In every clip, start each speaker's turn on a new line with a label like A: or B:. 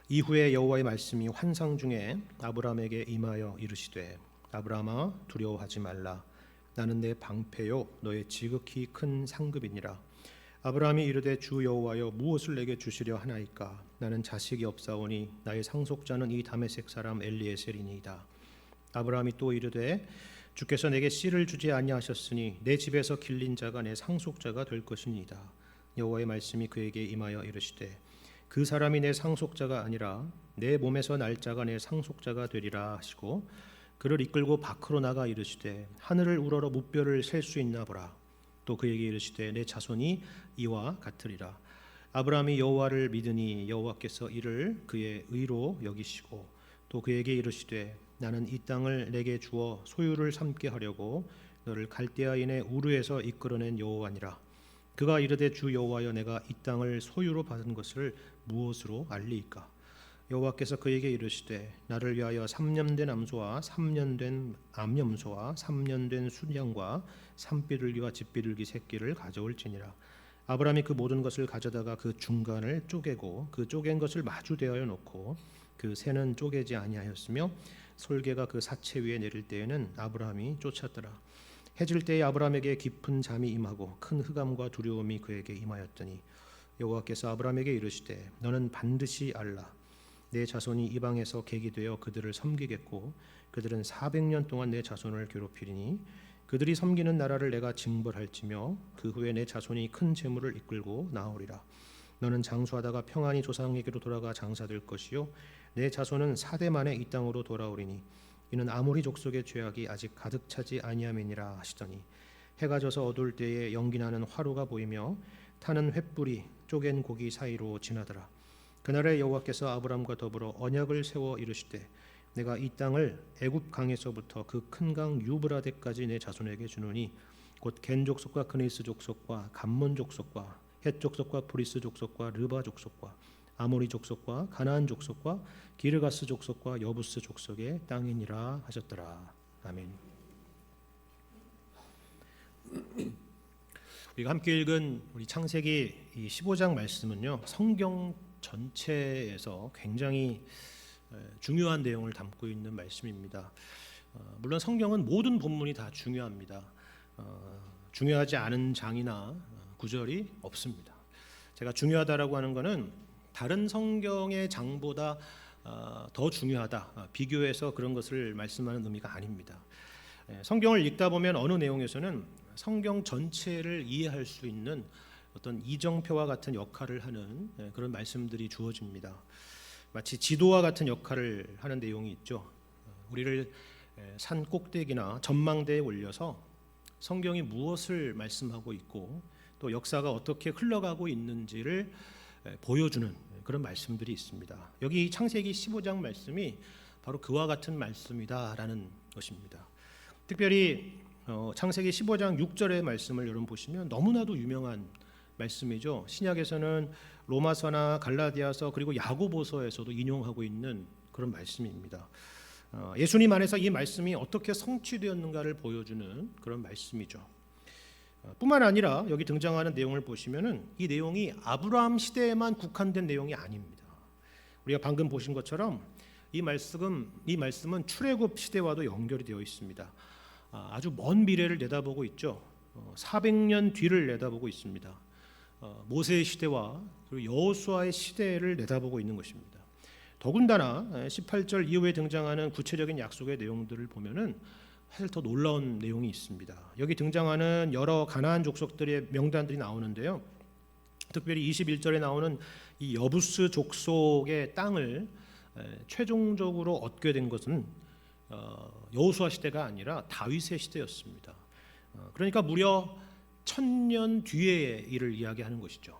A: 이후에 여호와의 말씀이 환상 중에 아브라함에게 임하여 이르시되 아브라함아 두려워하지 말라. 나는 내 방패요 너의 지극히 큰 상급이니라. 아브라함이 이르되 주 여호와여 무엇을 내게 주시려 하나이까? 나는 자식이 없사오니 나의 상속자는 이 다메섹 사람 엘리에셀이니이다. 아브라함이 또 이르되 주께서 내게 씨를 주지 아니하셨으니 내 집에서 길린 자가 내 상속자가 될 것이니이다. 여호와의 말씀이 그에게 임하여 이르시되 그 사람이 내 상속자가 아니라 내 몸에서 날 자가 내 상속자가 되리라 하시고 그를 이끌고 밖으로 나가 이르시되 하늘을 우러러 무뼈를 셀 수 있나 보라. 또 그에게 이르시되 내 자손이 이와 같으리라. 아브라함이 여호와를 믿으니 여호와께서 이를 그의 의로 여기시고 또 그에게 이르시되 나는 이 땅을 내게 주어 소유를 삼게 하려고 너를 갈대아인의 우르에서 이끌어낸 여호와니라. 그가 이르되 주 여호와여 내가 이 땅을 소유로 받은 것을 무엇으로 알리이까? 여호와께서 그에게 이르시되 나를 위하여 3년 된 암소와 3년 된 암염소와 3년 된 순양과 산비둘기와 집비둘기 새끼를 가져올지니라. 아브라함이 그 모든 것을 가져다가 그 중간을 쪼개고 그 쪼갠 것을 마주 대하여 놓고 그 새는 쪼개지 아니하였으며 솔개가 그 사체 위에 내릴 때에는 아브라함이 쫓았더라. 해질 때에 아브라함에게 깊은 잠이 임하고 큰 흑암과 두려움이 그에게 임하였더니 여호와께서 아브라함에게 이르시되 너는 반드시 알라. 내 자손이 이방에서 객이 되어 그들을 섬기겠고 그들은 400년 동안 내 자손을 괴롭히리니 그들이 섬기는 나라를 내가 징벌할지며 그 후에 내 자손이 큰 재물을 이끌고 나오리라. 너는 장수하다가 평안히 조상에게로 돌아가 장사될 것이요 내 자손은 4대 만에 이 땅으로 돌아오리니 이는 아모리 족속의 죄악이 아직 가득 차지 아니함이니라 하시더니 해가 져서 어두울 때에 연기나는 화로가 보이며 타는 횃불이 쪼갠 고기 사이로 지나더라. 그날에 여호와께서 아브람과 더불어 언약을 세워 이르시되 내가 이 땅을 애굽 강에서부터 그 큰 강 유브라데까지 내 자손에게 주노니 곧 겐 족속과 그니스 족속과 감몬 족속과 헷 족속과 브리스 족속과 르바 족속과 아모리 족속과 가나안 족속과 기르가스 족속과 여부스 족속의 땅이니라 하셨더라. 아멘. 우리가 함께 읽은 우리 창세기 이 15장 말씀은요, 성경 전체에서 굉장히 중요한 내용을 담고 있는 말씀입니다. 물론 성경은 모든 본문이 다 중요합니다. 중요하지 않은 장이나 구절이 없습니다. 제가 중요하다라고 하는 것은 다른 성경의 장보다 더 중요하다, 비교해서 그런 것을 말씀하는 의미가 아닙니다. 성경을 읽다 보면 어느 내용에서는 성경 전체를 이해할 수 있는 어떤 이정표와 같은 역할을 하는 그런 말씀들이 주어집니다. 마치 지도와 같은 역할을 하는 내용이 있죠. 우리를 산 꼭대기나 전망대에 올려서 성경이 무엇을 말씀하고 있고 또 역사가 어떻게 흘러가고 있는지를 보여주는 그런 말씀들이 있습니다. 여기 창세기 15장 말씀이 바로 그와 같은 말씀이다라는 것입니다. 특별히 창세기 15장 6절의 말씀을 여러분 보시면 너무나도 유명한 말씀이죠. 신약에서는 로마서나 갈라디아서 그리고 야고보서에서도 인용하고 있는 그런 말씀입니다. 예수님 안에서 이 말씀이 어떻게 성취되었는가를 보여주는 그런 말씀이죠. 뿐만 아니라 여기 등장하는 내용을 보시면은 이 내용이 아브라함 시대에만 국한된 내용이 아닙니다. 우리가 방금 보신 것처럼 이 말씀은 출애굽 시대와도 연결이 되어 있습니다. 아주 먼 미래를 내다보고 있죠. 400년 뒤를 내다보고 있습니다. 모세의 시대와 그리고 여호수아의 시대를 내다보고 있는 것입니다. 더군다나 18절 이후에 등장하는 구체적인 약속의 내용들을 보면은 사실 더 놀라운 내용이 있습니다. 여기 등장하는 여러 가나안 족속들의 명단들이 나오는데요. 특별히 21절에 나오는 이 여부스 족속의 땅을 최종적으로 얻게 된 것은 여호수아 시대가 아니라 다윗의 시대였습니다. 그러니까 무려 1000년 뒤의 일을 이야기하는 것이죠.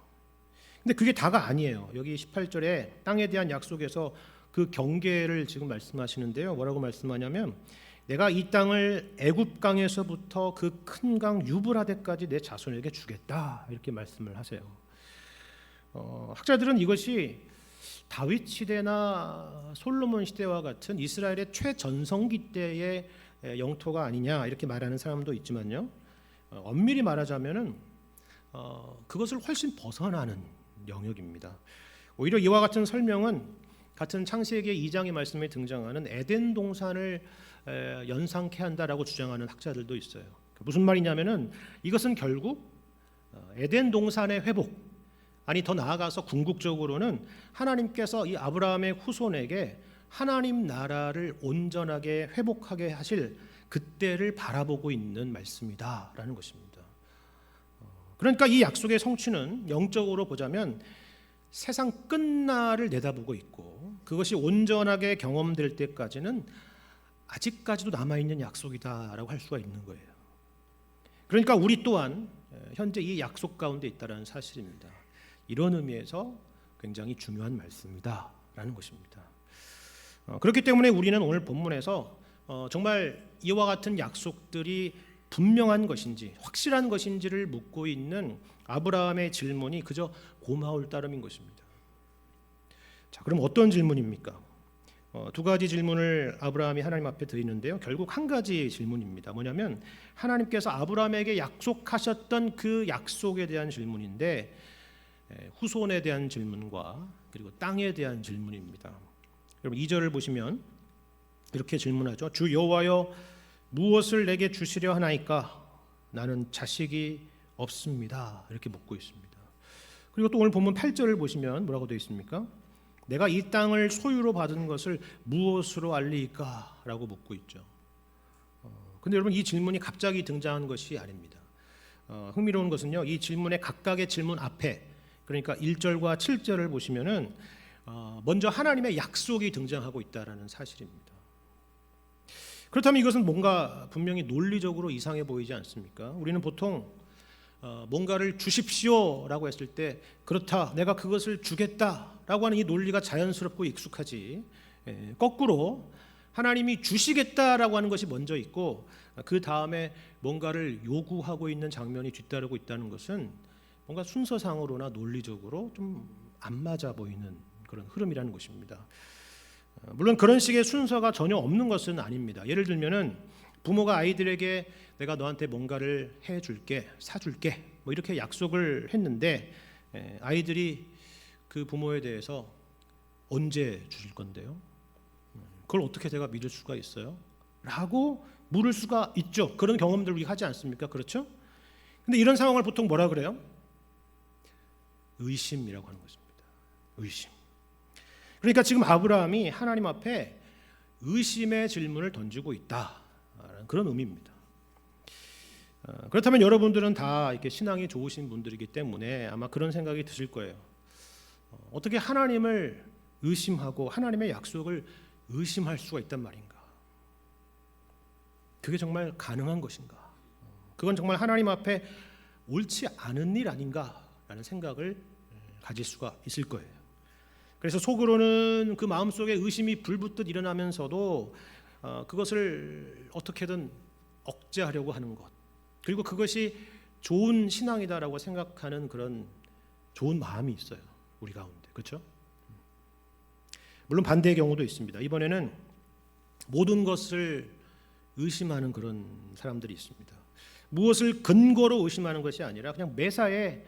A: 근데 그게 다가 아니에요. 여기 18절에 땅에 대한 약속에서 그 경계를 지금 말씀하시는데요. 뭐라고 말씀하냐면 내가 이 땅을 애굽 강에서부터 그 큰 강 유브라데까지 내 자손에게 주겠다 이렇게 말씀을 하세요. 학자들은 이것이 다윗 시대나 솔로몬 시대와 같은 이스라엘의 최전성기 때의 영토가 아니냐 이렇게 말하는 사람도 있지만요. 엄밀히 말하자면은 그것을 훨씬 벗어나는 영역입니다. 오히려 이와 같은 설명은 같은 창세기 2장의 말씀에 등장하는 에덴 동산을 연상케 한다라고 주장하는 학자들도 있어요. 무슨 말이냐면은 이것은 결국 에덴 동산의 회복, 아니 더 나아가서 궁극적으로는 하나님께서 이 아브라함의 후손에게 하나님 나라를 온전하게 회복하게 하실 그때를 바라보고 있는 말씀이다라는 것입니다. 그러니까 이 약속의 성취는 영적으로 보자면 세상 끝날을 내다보고 있고, 그것이 온전하게 경험될 때까지는 아직까지도 남아있는 약속이다라고 할 수가 있는 거예요. 그러니까 우리 또한 현재 이 약속 가운데 있다는 사실입니다. 이런 의미에서 굉장히 중요한 말씀이다라는 것입니다. 그렇기 때문에 우리는 오늘 본문에서 정말 이와 같은 약속들이 분명한 것인지 확실한 것인지를 묻고 있는 아브라함의 질문이 그저 고마울 따름인 것입니다. 자, 그럼 어떤 질문입니까? 두 가지 질문을 아브라함이 하나님 앞에 드리는데요. 결국 한 가지 질문입니다. 뭐냐면 하나님께서 아브라함에게 약속하셨던 그 약속에 대한 질문인데, 후손에 대한 질문과 그리고 땅에 대한 질문입니다. 여러분 2절을 보시면 이렇게 질문하죠. 주 여호와여, 무엇을 내게 주시려 하나이까? 나는 자식이 없습니다. 이렇게 묻고 있습니다. 그리고 또 오늘 본문 8절을 보시면 뭐라고 되어 있습니까? 내가 이 땅을 소유로 받은 것을 무엇으로 알리이까? 라고 묻고 있죠. 근데 여러분 이 질문이 갑자기 등장한 것이 아닙니다. 흥미로운 것은요, 이 질문의 각각의 질문 앞에, 그러니까 1절과 7절을 보시면은 먼저 하나님의 약속이 등장하고 있다라는 사실입니다. 그렇다면 이것은 뭔가 분명히 논리적으로 이상해 보이지 않습니까? 우리는 보통 뭔가를 주십시오라고 했을 때 그렇다, 내가 그것을 주겠다라고 하는 이 논리가 자연스럽고 익숙하지, 거꾸로 하나님이 주시겠다라고 하는 것이 먼저 있고 그 다음에 뭔가를 요구하고 있는 장면이 뒤따르고 있다는 것은 뭔가 순서상으로나 논리적으로 좀 안 맞아 보이는 그런 흐름이라는 것입니다. 물론 그런 식의 순서가 전혀 없는 것은 아닙니다. 예를 들면은 부모가 아이들에게 내가 너한테 뭔가를 해줄게, 사줄게, 뭐 이렇게 약속을 했는데 아이들이 그 부모에 대해서 언제 주실 건데요? 그걸 어떻게 제가 믿을 수가 있어요? 라고 물을 수가 있죠. 그런 경험들 우리 하지 않습니까? 그렇죠? 근데 이런 상황을 보통 뭐라 그래요? 의심이라고 하는 것입니다. 의심. 그러니까 지금 아브라함이 하나님 앞에 의심의 질문을 던지고 있다, 그런 의미입니다. 그렇다면 여러분들은 다 이렇게 신앙이 좋으신 분들이기 때문에 아마 그런 생각이 드실 거예요. 어떻게 하나님을 의심하고 하나님의 약속을 의심할 수가 있단 말인가? 그게 정말 가능한 것인가? 그건 정말 하나님 앞에 옳지 않은 일 아닌가라는 생각을 가질 수가 있을 거예요. 그래서 속으로는 그 마음속에 의심이 불붙듯 일어나면서도 그것을 어떻게든 억제하려고 하는 것, 그리고 그것이 좋은 신앙이다라고 생각하는 그런 좋은 마음이 있어요, 우리 가운데. 그렇죠? 물론 반대의 경우도 있습니다. 이번에는 모든 것을 의심하는 그런 사람들이 있습니다. 무엇을 근거로 의심하는 것이 아니라 그냥 매사에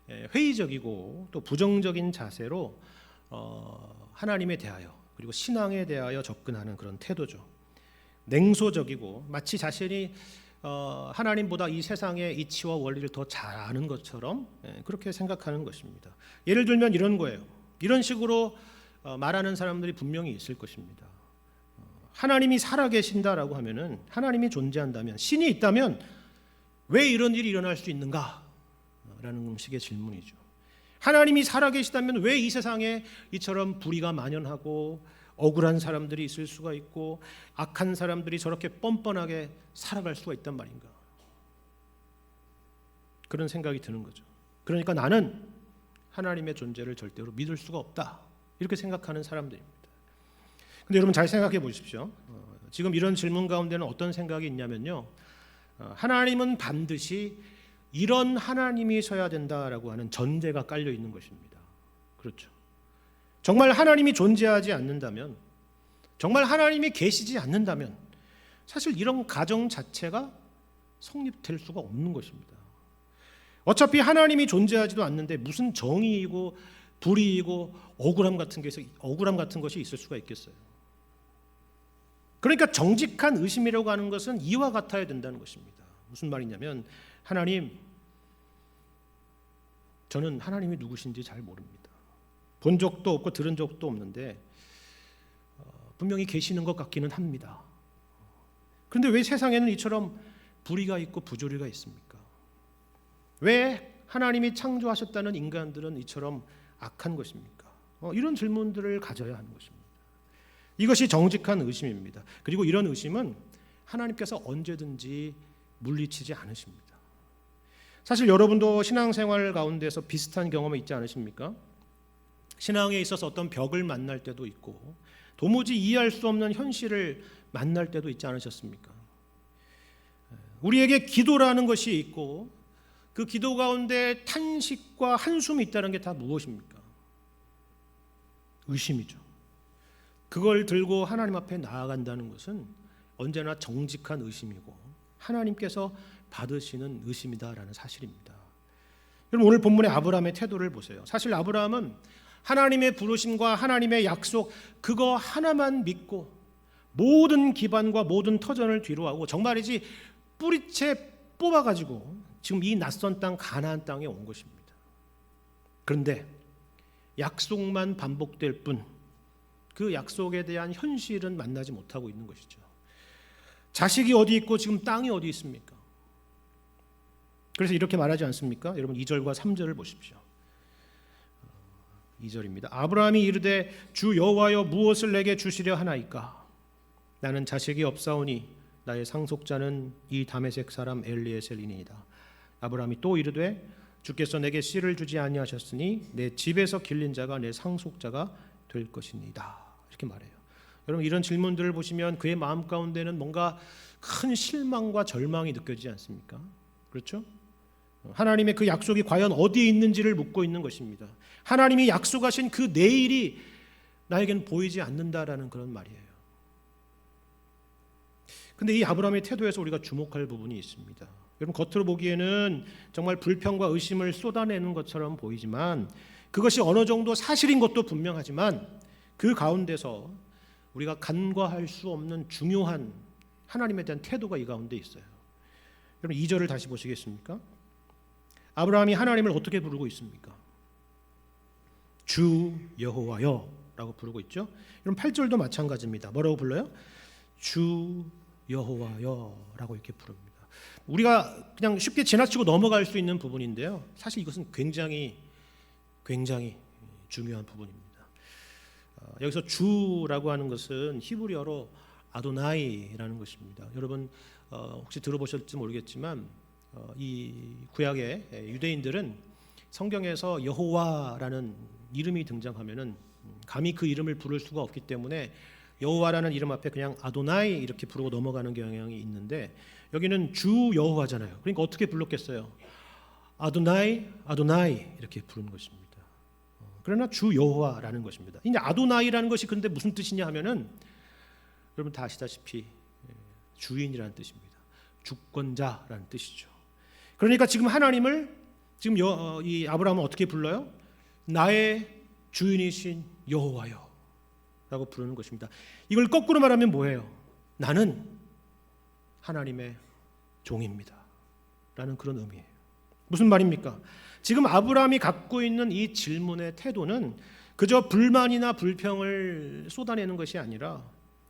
A: 회의적이고 또 부정적인 자세로 하나님에 대하여 그리고 신앙에 대하여 접근하는 그런 태도죠. 냉소적이고 마치 자신이 하나님보다 이 세상의 이치와 원리를 더 잘 아는 것처럼 그렇게 생각하는 것입니다. 예를 들면 이런 거예요. 이런 식으로 말하는 사람들이 분명히 있을 것입니다. 하나님이 살아계신다라고 하면은, 하나님이 존재한다면, 신이 있다면 왜 이런 일이 일어날 수 있는가? 라는 식의 질문이죠. 하나님이 살아계시다면 왜 이 세상에 이처럼 불의가 만연하고 억울한 사람들이 있을 수가 있고 악한 사람들이 저렇게 뻔뻔하게 살아갈 수가 있단 말인가? 그런 생각이 드는 거죠. 그러니까 나는 하나님의 존재를 절대로 믿을 수가 없다, 이렇게 생각하는 사람들입니다. 근데 여러분 잘 생각해 보십시오. 지금 이런 질문 가운데는 어떤 생각이 있냐면요, 하나님은 반드시 이런 하나님이셔야 된다라고 하는 전제가 깔려 있는 것입니다. 그렇죠? 정말 하나님이 존재하지 않는다면, 정말 하나님이 계시지 않는다면 사실 이런 가정 자체가 성립될 수가 없는 것입니다. 어차피 하나님이 존재하지도 않는데 무슨 정의이고 불이익이고 억울함 같은 것이 있을 수가 있겠어요. 그러니까 정직한 의심이라고 하는 것은 이와 같아야 된다는 것입니다. 무슨 말이냐면, 하나님, 저는 하나님이 누구신지 잘 모릅니다. 본 적도 없고 들은 적도 없는데 분명히 계시는 것 같기는 합니다. 그런데 왜 세상에는 이처럼 불의가 있고 부조리가 있습니까? 왜 하나님이 창조하셨다는 인간들은 이처럼 악한 것입니까? 이런 질문들을 가져야 하는 것입니다. 이것이 정직한 의심입니다. 그리고 이런 의심은 하나님께서 언제든지 물리치지 않으십니다. 사실 여러분도 신앙생활 가운데서 비슷한 경험이 있지 않으십니까? 신앙에 있어서 어떤 벽을 만날 때도 있고 도무지 이해할 수 없는 현실을 만날 때도 있지 않으셨습니까? 우리에게 기도라는 것이 있고 그 기도 가운데 탄식과 한숨이 있다는 게 다 무엇입니까? 의심이죠. 그걸 들고 하나님 앞에 나아간다는 것은 언제나 정직한 의심이고 하나님께서 받으시는 의심이다라는 사실입니다. 여러분, 오늘 본문의 아브라함의 태도를 보세요. 사실 아브라함은 하나님의 부르심과 하나님의 약속 그거 하나만 믿고 모든 기반과 모든 터전을 뒤로하고 정말이지 뿌리채 뽑아가지고 지금 이 낯선 땅 가나안 땅에 온 것입니다. 그런데 약속만 반복될 뿐 그 약속에 대한 현실은 만나지 못하고 있는 것이죠. 자식이 어디 있고 지금 땅이 어디 있습니까? 그래서 이렇게 말하지 않습니까? 여러분 2절과 3절을 보십시오. 2절입니다. 아브라함이 이르되 주 여호와여 무엇을 내게 주시려 하나이까? 나는 자식이 없사오니 나의 상속자는 이 다메섹 사람 엘리에셀이니이다. 아브라함이 또 이르되 주께서 내게 씨를 주지 아니하셨으니 내 집에서 길린 자가 내 상속자가 될 것이니이다. 이렇게 말해요. 여러분 이런 질문들을 보시면 그의 마음 가운데는 뭔가 큰 실망과 절망이 느껴지지 않습니까? 그렇죠? 하나님의 그 약속이 과연 어디에 있는지를 묻고 있는 것입니다. 하나님이 약속하신 그 내일이 나에겐 보이지 않는다라는 그런 말이에요. 근데 이 아브라함의 태도에서 우리가 주목할 부분이 있습니다. 여러분 겉으로 보기에는 정말 불평과 의심을 쏟아내는 것처럼 보이지만 그것이 어느 정도 사실인 것도 분명하지만 그 가운데서 우리가 간과할 수 없는 중요한 하나님에 대한 태도가 이 가운데 있어요. 여러분 2절을 다시 보시겠습니까? 아브라함이 하나님을 어떻게 부르고 있습니까? 주 여호와여 라고 부르고 있죠. 여러분 8절도 마찬가지입니다. 뭐라고 불러요? 주 여호와여 라고 이렇게 부릅니다. 우리가 그냥 쉽게 지나치고 넘어갈 수 있는 부분인데요. 사실 이것은 굉장히 중요한 부분입니다. 여기서 주라고 하는 것은 히브리어로 아도나이라는 것입니다. 여러분 혹시 들어보셨을지 모르겠지만 이 구약의 유대인들은 성경에서 여호와라는 이름이 등장하면은 감히 그 이름을 부를 수가 없기 때문에 여호와라는 이름 앞에 그냥 아도나이 이렇게 부르고 넘어가는 경향이 있는데 여기는 주 여호와잖아요. 그러니까 어떻게 불렀겠어요? 아도나이 이렇게 부르는 것입니다. 그러나 주 여호와라는 것입니다. 이제 아도나이라는 것이 근데 무슨 뜻이냐 하면은 여러분 다 아시다시피 주인이라는 뜻입니다. 주권자라는 뜻이죠. 그러니까 지금 하나님을 지금 이 아브라함은 어떻게 불러요? 나의 주인이신 여호와여 라고 부르는 것입니다. 이걸 거꾸로 말하면 뭐예요? 나는 하나님의 종입니다 라는 그런 의미예요. 무슨 말입니까? 지금 아브라함이 갖고 있는 이 질문의 태도는 그저 불만이나 불평을 쏟아내는 것이 아니라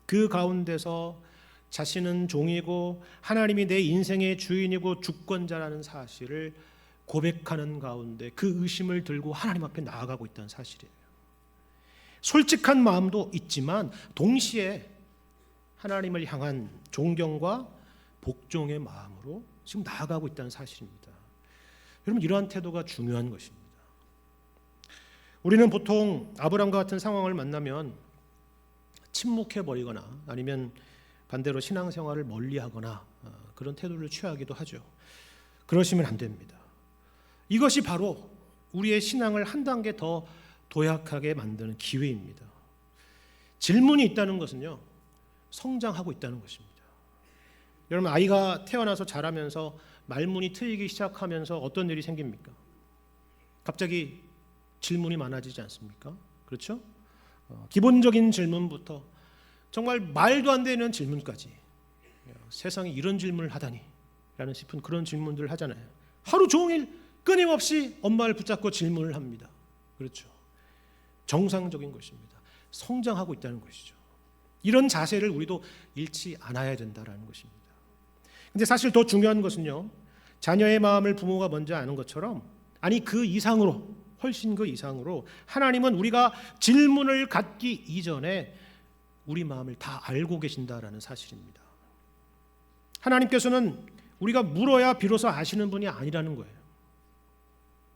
A: 그 가운데서 자신은 종이고 하나님이 내 인생의 주인이고 주권자라는 사실을 고백하는 가운데 그 의심을 들고 하나님 앞에 나아가고 있다는 사실이에요. 솔직한 마음도 있지만 동시에 하나님을 향한 존경과 복종의 마음으로 지금 나아가고 있다는 사실입니다. 여러분 이러한 태도가 중요한 것입니다. 우리는 보통 아브라함과 같은 상황을 만나면 침묵해버리거나 아니면 반대로 신앙생활을 멀리하거나 그런 태도를 취하기도 하죠. 그러시면 안 됩니다. 이것이 바로 우리의 신앙을 한 단계 더 도약하게 만드는 기회입니다. 질문이 있다는 것은요, 성장하고 있다는 것입니다. 여러분 아이가 태어나서 자라면서 말문이 트이기 시작하면서 어떤 일이 생깁니까? 갑자기 질문이 많아지지 않습니까? 그렇죠? 기본적인 질문부터 정말 말도 안 되는 질문까지, 세상에 이런 질문을 하다니 라는 싶은 그런 질문들을 하잖아요. 하루 종일 끊임없이 엄마를 붙잡고 질문을 합니다. 그렇죠? 정상적인 것입니다. 성장하고 있다는 것이죠. 이런 자세를 우리도 잃지 않아야 된다는 것입니다. 근데 사실 더 중요한 것은요, 자녀의 마음을 부모가 먼저 아는 것처럼, 아니 그 이상으로, 훨씬 그 이상으로 하나님은 우리가 질문을 갖기 이전에 우리 마음을 다 알고 계신다라는 사실입니다. 하나님께서는 우리가 물어야 비로소 아시는 분이 아니라는 거예요.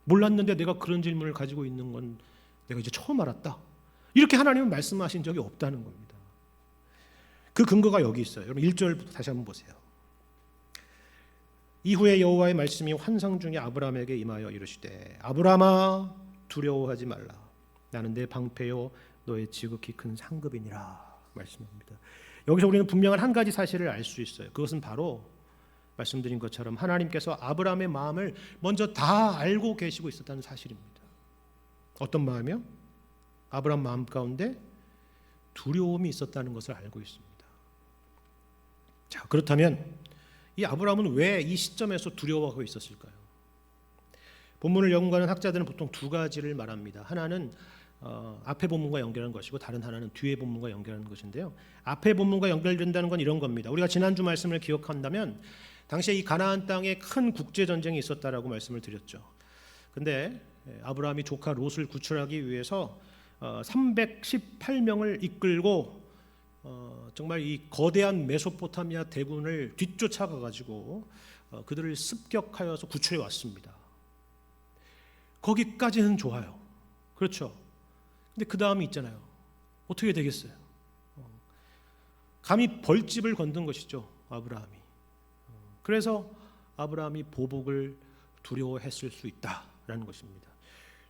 A: 몰랐는데 내가 그런 질문을 가지고 있는 건 내가 이제 처음 알았다, 이렇게 하나님은 말씀하신 적이 없다는 겁니다. 그 근거가 여기 있어요. 여러분 1절부터 다시 한번 보세요. 이후에 여호와의 말씀이 환상 중에 아브라함에게 임하여 이르시되 아브라함아 두려워하지 말라. 나는 내 방패요 너의 지극히 큰 상급이니라 말씀합니다. 여기서 우리는 분명한 한 가지 사실을 알 수 있어요. 그것은 바로 말씀드린 것처럼 하나님께서 아브라함의 마음을 먼저 다 알고 계시고 있었다는 사실입니다. 어떤 마음이요? 아브라함 마음 가운데 두려움이 있었다는 것을 알고 있습니다. 자, 그렇다면 이 아브라함은 왜 이 시점에서 두려워하고 있었을까요? 본문을 연구하는 학자들은 보통 두 가지를 말합니다. 하나는 앞에 본문과 연결하는 것이고, 다른 하나는 뒤에 본문과 연결하는 것인데요. 앞에 본문과 연결된다는 건 이런 겁니다. 우리가 지난주 말씀을 기억한다면 당시에 이 가나안 땅에 큰 국제 전쟁이 있었다라고 말씀을 드렸죠. 근데 아브라함이 조카 롯을 구출하기 위해서 318명을 이끌고 정말 이 거대한 메소포타미아 대군을 뒤쫓아가 가지고 그들을 습격하여서 구출해 왔습니다. 거기까지는 좋아요. 그렇죠? 근데 그 다음이 있잖아요. 어떻게 되겠어요? 감히 벌집을 건든 것이죠, 아브라함이. 그래서 아브라함이 보복을 두려워했을 수 있다라는 것입니다.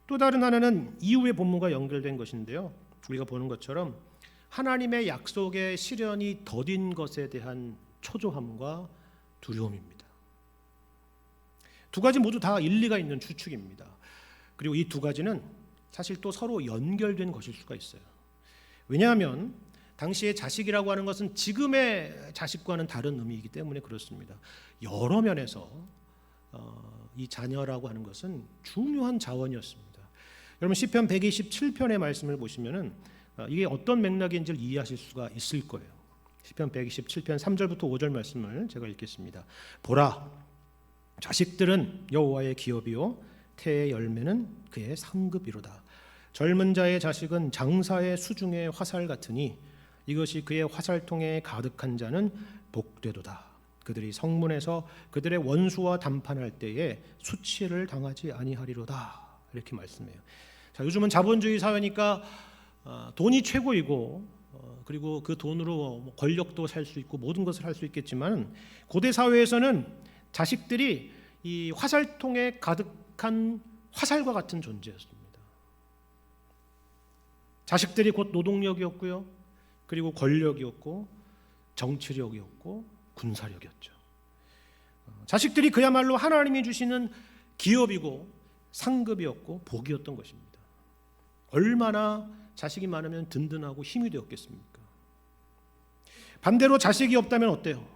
A: 또 다른 하나는 이후의 본문과 연결된 것인데요. 우리가 보는 것처럼 하나님의 약속의 실현이 더딘 것에 대한 초조함과 두려움입니다. 두 가지 모두 다 일리가 있는 추측입니다. 그리고 이 두 가지는 사실 또 서로 연결된 것일 수가 있어요. 왜냐하면 당시의 자식이라고 하는 것은 지금의 자식과는 다른 의미이기 때문에 그렇습니다. 여러 면에서 이 자녀라고 하는 것은 중요한 자원이었습니다. 여러분 시편 127편의 말씀을 보시면은 이게 어떤 맥락인지를 이해하실 수가 있을 거예요. 시편 127편 3절부터 5절 말씀을 제가 읽겠습니다. 보라, 자식들은 여호와의 기업이요 태의 열매는 그의 상급이로다. 젊은 자의 자식은 장사의 수중의 화살 같으니 이것이 그의 화살통에 가득한 자는 복되도다. 그들이 성문에서 그들의 원수와 담판할 때에 수치를 당하지 아니하리로다. 이렇게 말씀해요. 자, 요즘은 자본주의 사회니까 돈이 최고이고 그리고 그 돈으로 권력도 살 수 있고 모든 것을 할 수 있겠지만 고대 사회에서는 자식들이 이 화살통에 가득한 화살과 같은 존재였습니다. 자식들이 곧 노동력이었고요. 그리고 권력이었고 정치력이었고 군사력이었죠. 자식들이 그야말로 하나님이 주시는 기업이고 상급이었고 복이었던 것입니다. 얼마나 자식이 많으면 든든하고 힘이 되었겠습니까? 반대로 자식이 없다면 어때요?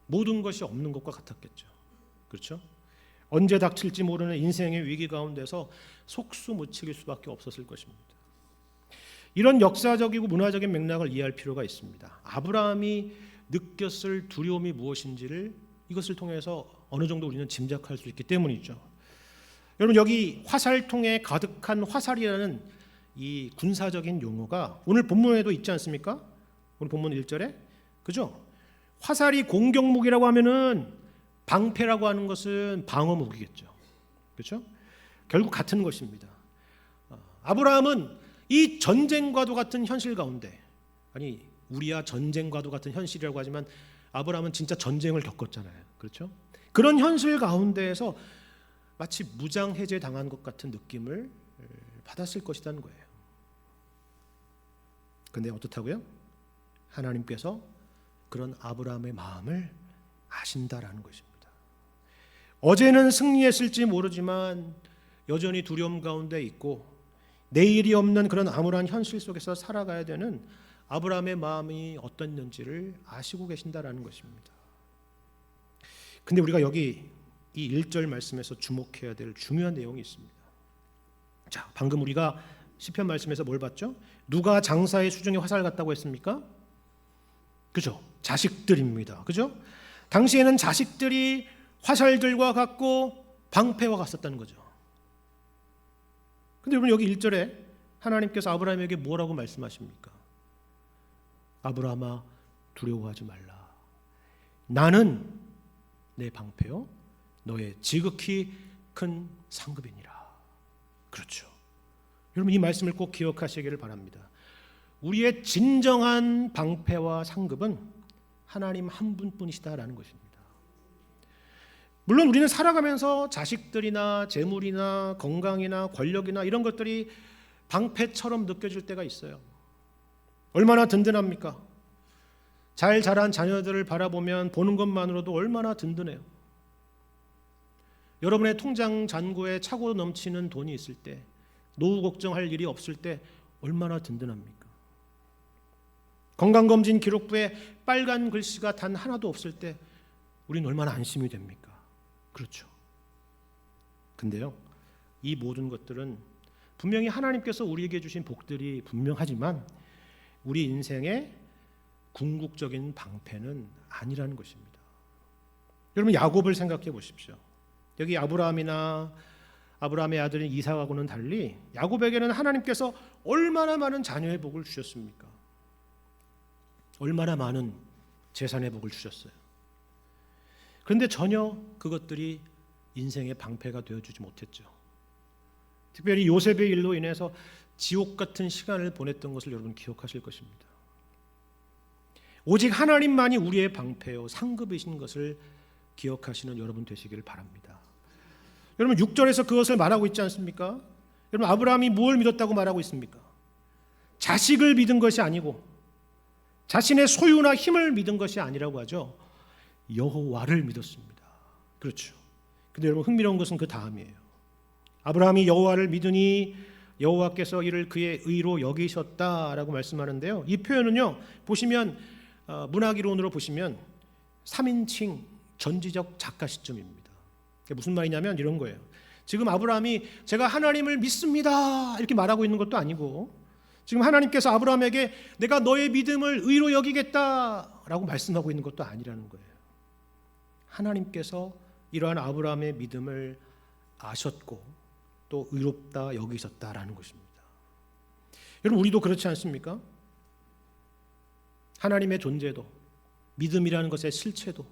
A: 모든 것이 없는 것과 같았겠죠. 그렇죠? 언제 닥칠지 모르는 인생의 위기 가운데서 속수무책일 수밖에 없었을 것입니다. 이런 역사적이고 문화적인 맥락을 이해할 필요가 있습니다. 아브라함이 느꼈을 두려움이 무엇인지를 이것을 통해서 어느 정도 우리는 짐작할 수 있기 때문이죠. 여러분 여기 화살통에 가득한 화살이라는 이 군사적인 용어가 오늘 본문에도 있지 않습니까? 오늘 본문 1절에 그죠? 화살이 공격무기라고 하면은 방패라고 하는 것은 방어무기겠죠. 그렇죠? 결국 같은 것입니다. 아브라함은 이 전쟁과도 같은 현실 가운데, 아니 우리야 전쟁과도 같은 현실이라고 하지만 아브라함은 진짜 전쟁을 겪었잖아요. 그렇죠? 그런 현실 가운데에서 마치 무장해제 당한 것 같은 느낌을 받았을 것이라는 거예요. 근데 어떻다고요? 하나님께서 그런 아브라함의 마음을 아신다라는 것입니다. 어제는 승리했을지 모르지만 여전히 두려움 가운데 있고 내일이 없는 그런 암울한 현실 속에서 살아가야 되는 아브라함의 마음이 어떻는지를 아시고 계신다라는 것입니다. 근데 우리가 여기 이 1절 말씀에서 주목해야 될 중요한 내용이 있습니다. 자, 방금 우리가 시편 말씀에서 뭘 봤죠? 누가 장사의 수중에 화살 같다고 했습니까? 그죠? 자식들입니다. 그죠? 당시에는 자식들이 화살들과 같고 방패와 같았다는 거죠. 근데 여러분 여기 1절에 하나님께서 아브라함에게 뭐라고 말씀하십니까? 아브라함아 두려워하지 말라. 나는 내 방패요 너의 지극히 큰 상급이니라. 그렇죠. 여러분 이 말씀을 꼭 기억하시기를 바랍니다. 우리의 진정한 방패와 상급은 하나님 한 분뿐이시다라는 것입니다. 물론 우리는 살아가면서 자식들이나 재물이나 건강이나 권력이나 이런 것들이 방패처럼 느껴질 때가 있어요. 얼마나 든든합니까? 잘 자란 자녀들을 바라보면 보는 것만으로도 얼마나 든든해요. 여러분의 통장 잔고에 차고 넘치는 돈이 있을 때, 노후 걱정할 일이 없을 때 얼마나 든든합니까? 건강검진 기록부에 빨간 글씨가 단 하나도 없을 때 우리는 얼마나 안심이 됩니까? 그렇죠. 근데요, 이 모든 것들은 분명히 하나님께서 우리에게 주신 복들이 분명하지만 우리 인생의 궁극적인 방패는 아니라는 것입니다. 여러분 야곱을 생각해 보십시오. 여기 아브라함이나 아브라함의 아들인 이삭하고는 달리 야곱에게는 하나님께서 얼마나 많은 자녀의 복을 주셨습니까? 얼마나 많은 재산의 복을 주셨어요. 그런데 전혀 그것들이 인생의 방패가 되어주지 못했죠. 특별히 요셉의 일로 인해서 지옥 같은 시간을 보냈던 것을 여러분 기억하실 것입니다. 오직 하나님만이 우리의 방패요 상급이신 것을 기억하시는 여러분 되시기를 바랍니다. 여러분 6절에서 그것을 말하고 있지 않습니까? 여러분 아브라함이 무엇을 믿었다고 말하고 있습니까? 자식을 믿은 것이 아니고 자신의 소유나 힘을 믿은 것이 아니라고 하죠. 여호와를 믿었습니다. 그렇죠. 근데 여러분 흥미로운 것은 그 다음이에요. 아브라함이 여호와를 믿으니 여호와께서 이를 그의 의로 여기셨다라고 말씀하는데요. 이 표현은요 보시면 문학이론으로 보시면 3인칭 전지적 작가 시점입니다. 그게 무슨 말이냐면 이런 거예요. 지금 아브라함이 제가 하나님을 믿습니다 이렇게 말하고 있는 것도 아니고 지금 하나님께서 아브라함에게 내가 너의 믿음을 의로 여기겠다라고 말씀하고 있는 것도 아니라는 거예요. 하나님께서 이러한 아브라함의 믿음을 아셨고 또 의롭다 여기셨다라는 것입니다. 여러분 우리도 그렇지 않습니까? 하나님의 존재도 믿음이라는 것의 실체도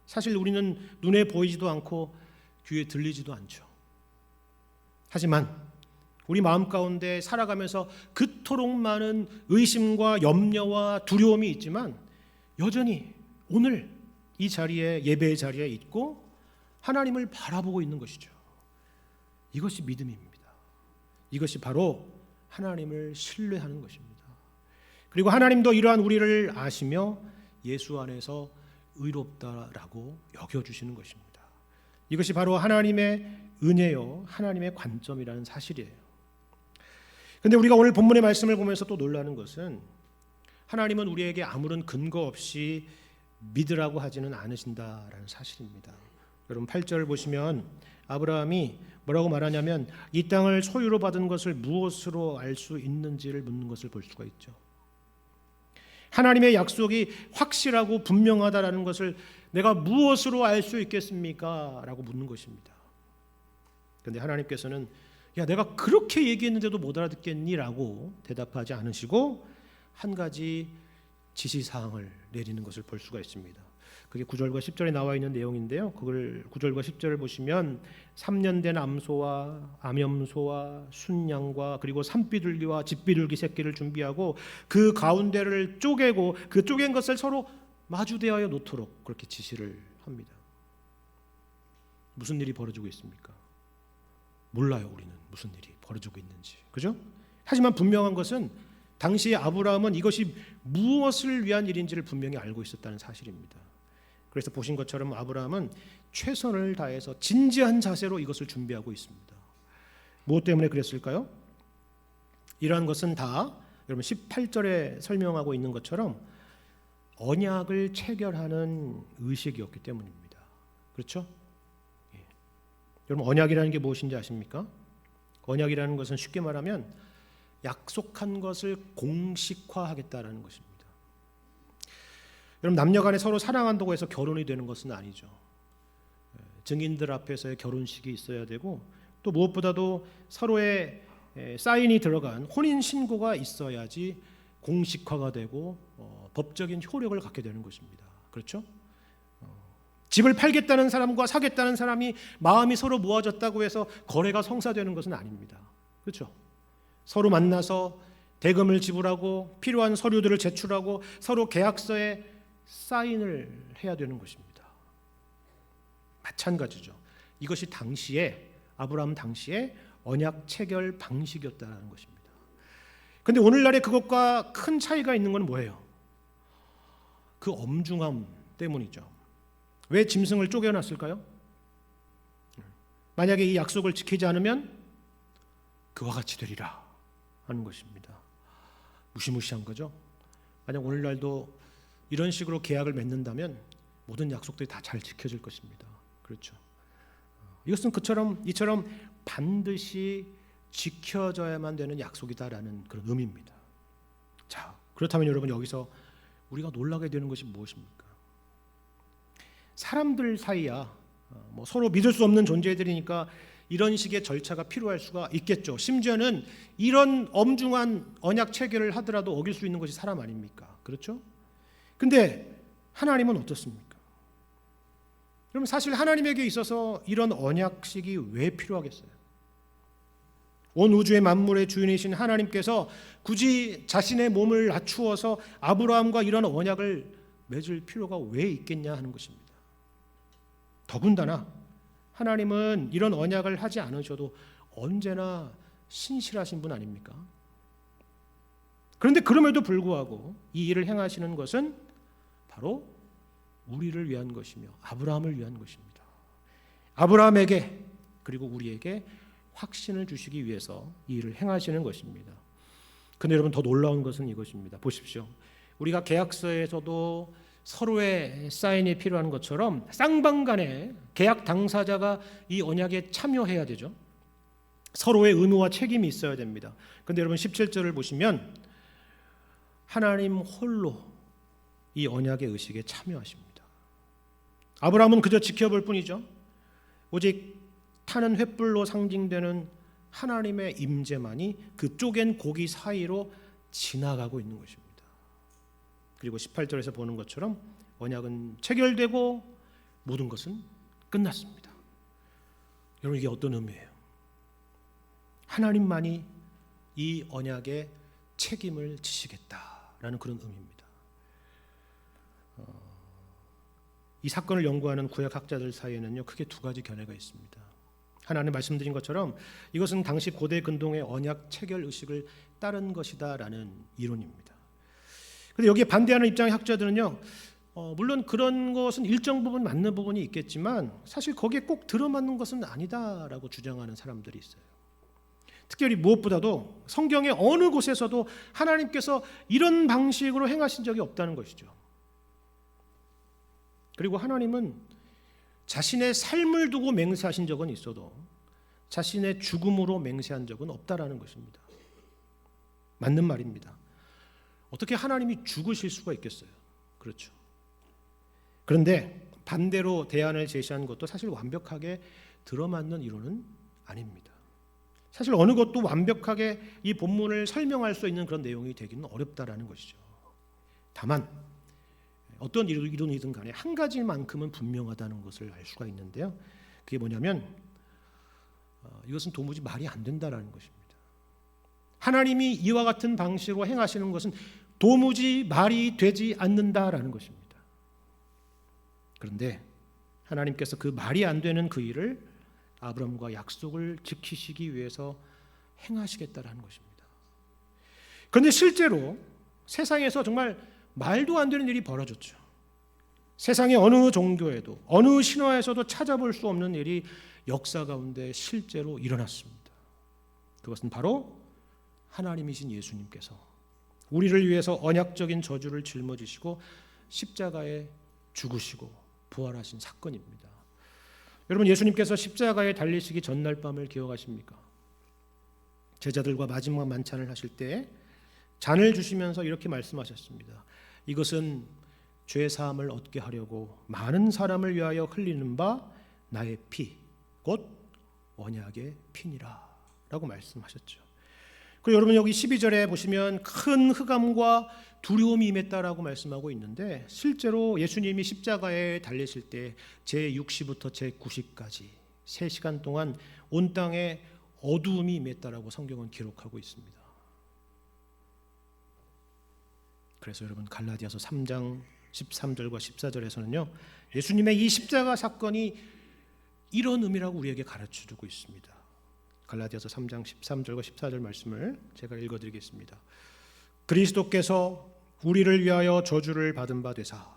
A: 사실 우리는 눈에 보이지도 않고 귀에 들리지도 않죠. 하지만 우리 마음 가운데 살아가면서 그토록 많은 의심과 염려와 두려움이 있지만 여전히 오늘 이 자리에 예배의 자리에 있고 하나님을 바라보고 있는 것이죠. 이것이 믿음입니다. 이것이 바로 하나님을 신뢰하는 것입니다. 그리고 하나님도 이러한 우리를 아시며 예수 안에서 의롭다라고 여겨주시는 것입니다. 이것이 바로 하나님의 은혜요 하나님의 관점이라는 사실이에요. 그런데 우리가 오늘 본문의 말씀을 보면서 또 놀라는 것은 하나님은 우리에게 아무런 근거 없이 믿으라고 하지는 않으신다라는 사실입니다. 여러분 8절을 보시면 아브라함이 뭐라고 말하냐면 이 땅을 소유로 받은 것을 무엇으로 알 수 있는지를 묻는 것을 볼 수가 있죠. 하나님의 약속이 확실하고 분명하다라는 것을 내가 무엇으로 알 수 있겠습니까? 라고 묻는 것입니다. 그런데 하나님께서는 야 내가 그렇게 얘기했는데도 못 알아듣겠니? 라고 대답하지 않으시고 한 가지 지시사항을 내리는 것을 볼 수가 있습니다. 그게 9절과 10절에 나와 있는 내용인데요. 그걸 9절과 10절을 보시면 3년 된 암소와 암염소와 순양과 그리고 산비둘기와 집비둘기 새끼를 준비하고 그 가운데를 쪼개고 그 쪼갠 것을 서로 마주대하여 놓도록 그렇게 지시를 합니다. 무슨 일이 벌어지고 있습니까? 몰라요. 우리는 무슨 일이 벌어지고 있는지. 그죠? 하지만 분명한 것은 당시 아브라함은 이것이 무엇을 위한 일인지를 분명히 알고 있었다는 사실입니다. 그래서 보신 것처럼 아브라함은 최선을 다해서 진지한 자세로 이것을 준비하고 있습니다. 무엇 때문에 그랬을까요? 이러한 것은 다 여러분 18절에 설명하고 있는 것처럼 언약을 체결하는 의식이었기 때문입니다. 그렇죠? 예. 여러분 언약이라는 게 무엇인지 아십니까? 언약이라는 것은 쉽게 말하면 약속한 것을 공식화하겠다라는 것입니다. 여러분 남녀 간에 서로 사랑한다고 해서 결혼이 되는 것은 아니죠. 증인들 앞에서의 결혼식이 있어야 되고 또 무엇보다도 서로의 사인이 들어간 혼인 신고가 있어야지 공식화가 되고 법적인 효력을 갖게 되는 것입니다. 그렇죠? 집을 팔겠다는 사람과 사겠다는 사람이 마음이 서로 모아졌다고 해서 거래가 성사되는 것은 아닙니다. 그렇죠? 서로 만나서 대금을 지불하고 필요한 서류들을 제출하고 서로 계약서에 사인을 해야 되는 것입니다. 마찬가지죠. 이것이 당시에 아브라함 당시에 언약 체결 방식이었다는 것입니다. 그런데 오늘날의 그것과 큰 차이가 있는 건 뭐예요? 그 엄중함 때문이죠. 왜 짐승을 쪼개놨을까요? 만약에 이 약속을 지키지 않으면 그와 같이 되리라 하는 것입니다. 무시무시한 거죠. 만약 오늘날도 이런 식으로 계약을 맺는다면 모든 약속들이 다 잘 지켜질 것입니다. 그렇죠. 이것은 이처럼 반드시 지켜져야만 되는 약속이다라는 그런 의미입니다. 자, 그렇다면 여러분 여기서 우리가 놀라게 되는 것이 무엇입니까? 사람들 사이야 서로 믿을 수 없는 존재들이니까 이런 식의 절차가 필요할 수가 있겠죠. 심지어는 이런 엄중한 언약 체결을 하더라도 어길 수 있는 것이 사람 아닙니까? 그렇죠? 근데 하나님은 어떻습니까? 그럼 사실 하나님에게 있어서 이런 언약식이 왜 필요하겠어요? 온 우주의 만물의 주인이신 하나님께서 굳이 자신의 몸을 낮추어서 아브라함과 이런 언약을 맺을 필요가 왜 있겠냐 하는 것입니다. 더군다나 하나님은 이런 언약을 하지 않으셔도 언제나 신실하신 분 아닙니까? 그런데 그럼에도 불구하고 이 일을 행하시는 것은 바로 우리를 위한 것이며 아브라함을 위한 것입니다. 아브라함에게 그리고 우리에게 확신을 주시기 위해서 이 일을 행하시는 것입니다. 그런데 여러분 더 놀라운 것은 이것입니다. 보십시오. 우리가 계약서에서도 서로의 사인이 필요한 것처럼 쌍방간에 계약 당사자가 이 언약에 참여해야 되죠. 서로의 의무와 책임이 있어야 됩니다. 그런데 여러분 17절을 보시면 하나님 홀로 이 언약의 의식에 참여하십니다. 아브라함은 그저 지켜볼 뿐이죠. 오직 타는 횃불로 상징되는 하나님의 임재만이 그 쪼갠 고기 사이로 지나가고 있는 것입니다. 그리고 18절에서 보는 것처럼 언약은 체결되고 모든 것은 끝났습니다. 여러분 이게 어떤 의미예요? 하나님만이 이 언약의 책임을 지시겠다라는 그런 의미입니다. 이 사건을 연구하는 구약학자들 사이에는요 크게 두 가지 견해가 있습니다. 하나는 말씀드린 것처럼 이것은 당시 고대 근동의 언약 체결 의식을 따른 것이다라는 이론입니다. 그런데 여기에 반대하는 입장의 학자들은요 물론 그런 것은 일정 부분 맞는 부분이 있겠지만 사실 거기에 꼭 들어맞는 것은 아니다라고 주장하는 사람들이 있어요. 특별히 무엇보다도 성경의 어느 곳에서도 하나님께서 이런 방식으로 행하신 적이 없다는 것이죠. 그리고 하나님은 자신의 삶을 두고 맹세하신 적은 있어도 자신의 죽음으로 맹세한 적은 없다라는 것입니다. 맞는 말입니다. 어떻게 하나님이 죽으실 수가 있겠어요? 그렇죠. 그런데 반대로 대안을 제시한 것도 사실 완벽하게 들어맞는 이론은 아닙니다. 사실 어느 것도 완벽하게 이 본문을 설명할 수 있는 그런 내용이 되기는 어렵다라는 것이죠. 다만 어떤 이론이든 간에 한 가지만큼은 분명하다는 것을 알 수가 있는데요. 그게 뭐냐면 이것은 도무지 말이 안 된다라는 것입니다. 하나님이 이와 같은 방식으로 행하시는 것은 도무지 말이 되지 않는다라는 것입니다. 그런데 하나님께서 그 말이 안 되는 그 일을 아브라함과 약속을 지키시기 위해서 행하시겠다라는 것입니다. 그런데 실제로 세상에서 정말 말도 안 되는 일이 벌어졌죠. 세상의 어느 종교에도 어느 신화에서도 찾아볼 수 없는 일이 역사 가운데 실제로 일어났습니다. 그것은 바로 하나님이신 예수님께서 우리를 위해서 언약적인 저주를 짊어지시고 십자가에 죽으시고 부활하신 사건입니다. 여러분, 예수님께서 십자가에 달리시기 전날 밤을 기억하십니까? 제자들과 마지막 만찬을 하실 때 잔을 주시면서 이렇게 말씀하셨습니다. 이것은 죄 사함을 얻게 하려고 많은 사람을 위하여 흘리는 바 나의 피, 곧 언약의 피니라 라고 말씀하셨죠. 그리고 여러분, 여기 12절에 보시면 큰 흑암과 두려움이 임했다라고 말씀하고 있는데, 실제로 예수님이 십자가에 달리실 때 제6시부터 제9시까지 3시간 동안 온 땅에 어두움이 임했다라고 성경은 기록하고 있습니다. 그래서 여러분, 갈라디아서 3장 13절과 14절에서는요, 예수님의 이 십자가 사건이 이런 의미라고 우리에게 가르쳐주고 있습니다. 갈라디아서 3장 13절과 14절 말씀을 제가 읽어드리겠습니다. 그리스도께서 우리를 위하여 저주를 받은 바 되사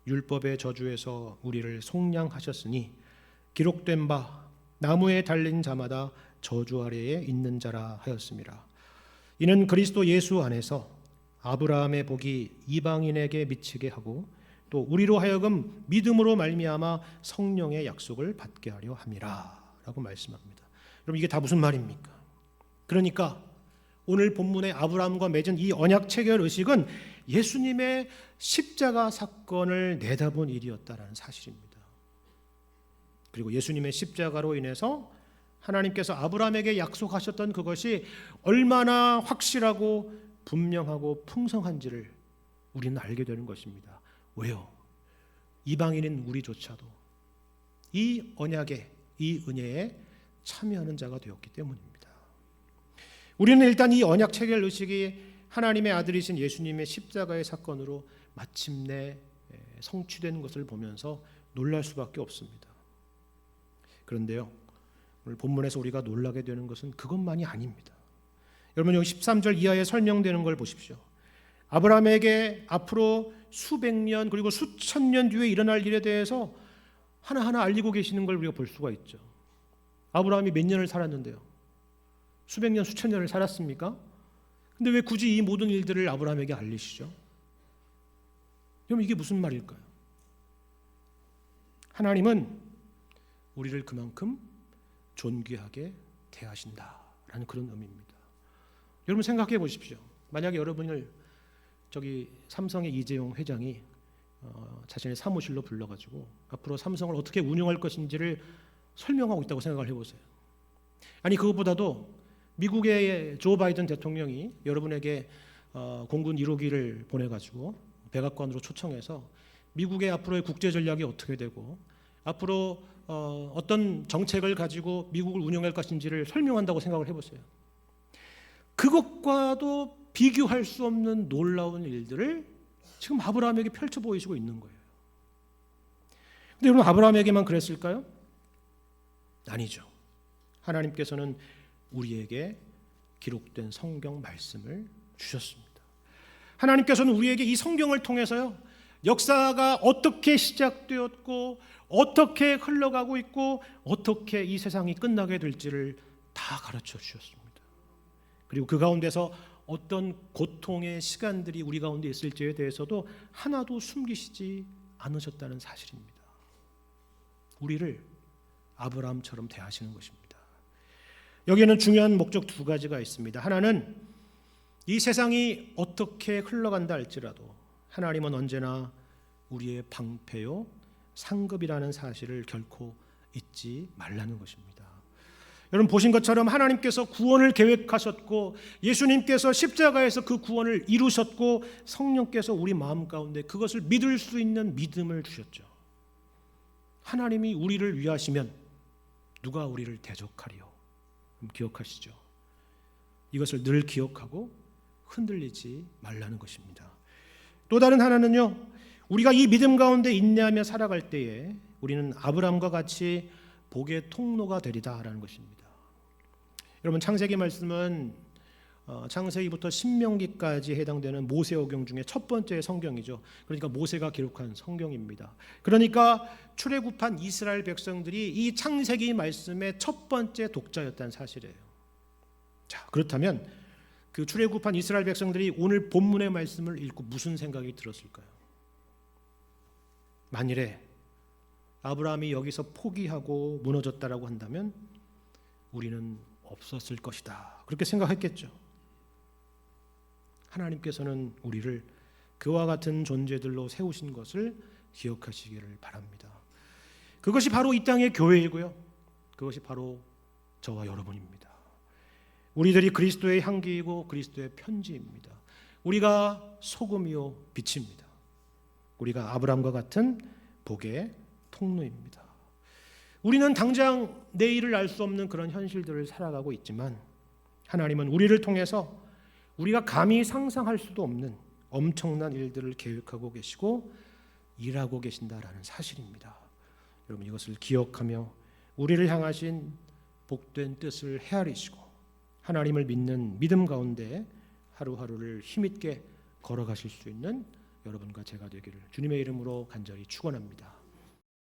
A: 율법의 저주에서 우리를 속량하셨으니 기록된 바 나무에 달린 자마다 저주 아래에 있는 자라 하였습니다. 이는 그리스도 예수 안에서 아브라함의 복이 이방인에게 미치게 하고 또 우리로 하여금 믿음으로 말미암아 성령의 약속을 받게 하려 함이라 라고 말씀합니다. 여러분, 이게 다 무슨 말입니까? 그러니까 오늘 본문의 아브라함과 맺은 이 언약 체결 의식은 예수님의 십자가 사건을 내다본 일이었다라는 사실입니다. 그리고 예수님의 십자가로 인해서 하나님께서 아브라함에게 약속하셨던 그것이 얼마나 확실하고 분명하고 풍성한지를 우리는 알게 되는 것입니다. 왜요? 이방인인 우리조차도 이 언약에, 이 은혜에 참여하는 자가 되었기 때문입니다. 우리는 일단 이 언약 체결 의식이 하나님의 아들이신 예수님의 십자가의 사건으로 마침내 성취되는 것을 보면서 놀랄 수밖에 없습니다. 그런데요, 오늘 본문에서 우리가 놀라게 되는 것은 그것만이 아닙니다. 여러분, 여기 13절 이하에 설명되는 걸 보십시오. 아브라함에게 앞으로 수백 년 그리고 수천 년 뒤에 일어날 일에 대해서 하나하나 알리고 계시는 걸 우리가 볼 수가 있죠. 아브라함이 몇 년을 살았는데요? 수백 년, 수천 년을 살았습니까? 근데 왜 굳이 이 모든 일들을 아브라함에게 알리시죠? 여러분, 이게 무슨 말일까요? 하나님은 우리를 그만큼 존귀하게 대하신다라는 그런 의미입니다. 여러분, 생각해 보십시오. 만약에 여러분을 저기 삼성의 이재용 회장이 자신의 사무실로 불러가지고 앞으로 삼성을 어떻게 운영할 것인지를 설명하고 있다고 생각을 해보세요. 아니, 그것보다도 미국의 조 바이든 대통령이 여러분에게 공군 1호기를 보내가지고 백악관으로 초청해서 미국의 앞으로의 국제 전략이 어떻게 되고 앞으로 어떤 정책을 가지고 미국을 운영할 것인지를 설명한다고 생각을 해보세요. 그것과도 비교할 수 없는 놀라운 일들을 지금 아브라함에게 펼쳐 보이시고 있는 거예요. 근데 여러분, 아브라함에게만 그랬을까요? 아니죠. 하나님께서는 우리에게 기록된 성경 말씀을 주셨습니다. 하나님께서는 우리에게 이 성경을 통해서요, 역사가 어떻게 시작되었고 어떻게 흘러가고 있고 어떻게 이 세상이 끝나게 될지를 다 가르쳐 주셨습니다. 그리고 그 가운데서 어떤 고통의 시간들이 우리 가운데 있을지에 대해서도 하나도 숨기시지 않으셨다는 사실입니다. 우리를 아브라함처럼 대하시는 것입니다. 여기에는 중요한 목적 두 가지가 있습니다. 하나는 이 세상이 어떻게 흘러간다 할지라도 하나님은 언제나 우리의 방패요 상급이라는 사실을 결코 잊지 말라는 것입니다. 여러분, 보신 것처럼 하나님께서 구원을 계획하셨고 예수님께서 십자가에서 그 구원을 이루셨고 성령께서 우리 마음 가운데 그것을 믿을 수 있는 믿음을 주셨죠. 하나님이 우리를 위하시면 누가 우리를 대적하리요? 기억하시죠? 이것을 늘 기억하고 흔들리지 말라는 것입니다. 또 다른 하나는요, 우리가 이 믿음 가운데 인내하며 살아갈 때에 우리는 아브라함과 같이 복의 통로가 되리다라는 것입니다. 여러분, 창세기 말씀은 창세기부터 신명기까지 해당되는 모세오경 중에 첫 번째 성경이죠. 그러니까 모세가 기록한 성경입니다. 그러니까 출애굽한 이스라엘 백성들이 이 창세기 말씀의 첫 번째 독자였다는 사실이에요. 자, 그렇다면 그 출애굽한 이스라엘 백성들이 오늘 본문의 말씀을 읽고 무슨 생각이 들었을까요? 만일에 아브라함이 여기서 포기하고 무너졌다라고 한다면 우리는 없었을 것이다, 그렇게 생각했겠죠. 하나님께서는 우리를 그와 같은 존재들로 세우신 것을 기억하시기를 바랍니다. 그것이 바로 이 땅의 교회이고요, 그것이 바로 저와 여러분입니다. 우리들이 그리스도의 향기이고 그리스도의 편지입니다. 우리가 소금이요 빛입니다. 우리가 아브라함과 같은 복의 통로입니다. 우리는 당장 내일을 알 수 없는 그런 현실들을 살아가고 있지만 하나님은 우리를 통해서 우리가 감히 상상할 수도 없는 엄청난 일들을 계획하고 계시고 일하고 계신다라는 사실입니다. 여러분, 이것을 기억하며 우리를 향하신 복된 뜻을 헤아리시고 하나님을 믿는 믿음 가운데 하루하루를 힘있게 걸어가실 수 있는 여러분과 제가 되기를 주님의 이름으로 간절히 축원합니다.